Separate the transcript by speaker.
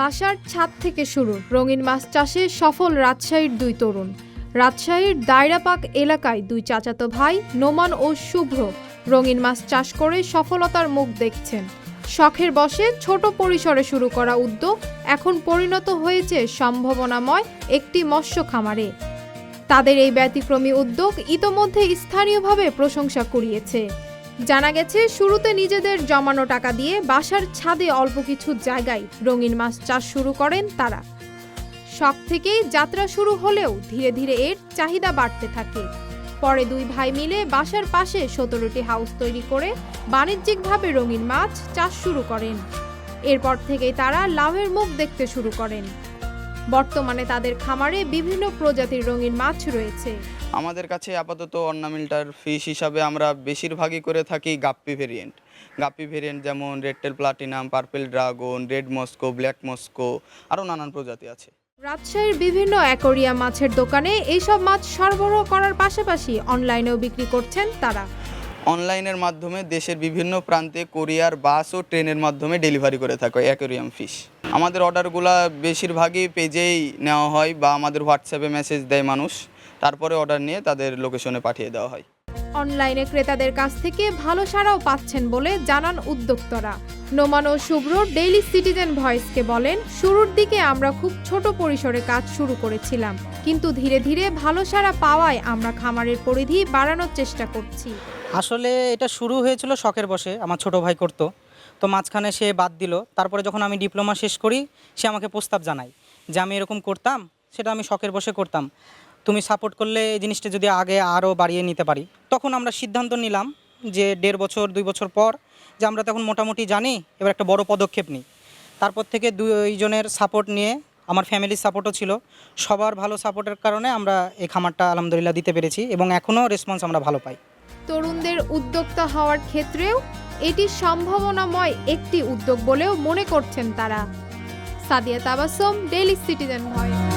Speaker 1: বাসার ছাদ থেকে শুরু রঙিন মাছ চাষে সফল রাজশাহীর দুই তরুণ। রাজশাহীর দায়রাপাক এলাকায় দুই চাচাতো ভাই নোমান ও শুভ্র রঙিন মাছ চাষ করে সফলতার মুখ দেখছেন। শখের বশে ছোট পরিসরে শুরু করা উদ্যোগ এখন পরিণত হয়েছে সম্ভাবনাময় একটি মৎস্য খামারে। তাদের এই ব্যতিক্রমী উদ্যোগ ইতোমধ্যে স্থানীয়ভাবে প্রশংসা কুড়িয়েছে। জানা গেছে শুরুতে নিজেদের জমানো টাকা দিয়ে বাসার ছাদে অল্প কিছু জায়গায় রঙিন মাছ চাষ শুরু করেন তারা। শখ থেকেই যাত্রা শুরু হলেও ধীরে ধীরে এর চাহিদা বাড়তে থাকে। পরে দুই ভাই মিলে বাসার পাশে 17টি হাউস তৈরি করে বাণিজ্যিকভাবে রঙিন মাছ চাষ শুরু করেন। এরপর থেকেই তারা লাভের মুখ দেখতে শুরু করেন। বর্তমানে তাদের খামারে বিভিন্ন প্রজাতির রঙিন মাছ রয়েছে।
Speaker 2: আমাদের কাছে আপাতত অর্নামেন্টাল ফিশ হিসাবে আমরা বেশিরভাগই করে থাকি গাপ্পি ভেরিয়েন্ট যেমন redtail platinum, purple dragon, red Moscow, black Moscow, আরও নানান প্রজাতি আছে।
Speaker 1: রাজশাহীর বিভিন্ন অ্যাকোরিয়াম মাছের দোকানে এইসব মাছ সরবরাহ করার পাশাপাশি অনলাইনেও বিক্রি করছেন তারা।
Speaker 2: অনলাইনের মাধ্যমে দেশের বিভিন্ন প্রান্তে কোরিয়ার, বাস ও ট্রেনের মাধ্যমে ডেলিভারি করে থাকে অ্যাকোরিয়াম ফিশ। আমাদের অর্ডারগুলো বেশিরভাগই পেজেই নেওয়া হয় বা আমাদের হোয়াটসঅ্যাপে মেসেজ দেয় মানুষ, তারপরে অর্ডার নিয়ে তাদের লোকেশনে পাঠিয়ে দেওয়া হয়।
Speaker 1: অনলাইনে ক্রেতাদের কাছ থেকে ভালো সাড়াও পাচ্ছেন বলে জানান উদ্যোক্তারা। নোমান ও শুভ্র ডেইলি সিটিজেন ভয়েসকে বলেন, শুরুর দিকে আমরা খুব ছোট পরিসরে কাজ শুরু করেছিলাম, কিন্তু ধীরে ধীরে ভালো সাড়া পাওয়ায় আমরা খামারের পরিধি বাড়ানোর চেষ্টা করছি।
Speaker 3: আসলে এটা শুরু হয়েছিল শখের বশে, আমার ছোট ভাই করতো, তো মাঝখানে সে বাদ দিল। তারপরে যখন আমি ডিপ্লোমা শেষ করি সে আমাকে প্রস্তাব জানায় যে আমি এরকম করতাম, সেটা আমি শখের বশে করতাম, তুমি সাপোর্ট করলে এই জিনিসটা যদি আগে আরও বাড়িয়ে নিতে পারি। তখন আমরা সিদ্ধান্ত নিলাম যে 1.5 বছর 2 বছর পর যে আমরা তখন মোটামুটি জানি, এবার একটা বড় পদক্ষেপ নিই। তারপর থেকে দুইজনের সাপোর্ট নিয়ে, আমার ফ্যামিলির সাপোর্টও ছিল, সবার ভালো সাপোর্টের কারণে আমরা এই খামারটা আলহামদুলিল্লাহ দিতে পেরেছি এবং এখনও রেসপন্স আমরা ভালো পাই।
Speaker 1: তরুণদের উদ্যোক্তা হওয়ার ক্ষেত্রেও এটি সম্ভাবনাময় একটি উদ্যোগ বলেও মনে করছেন তারা। Sadia Tabassum, daily citizen voice.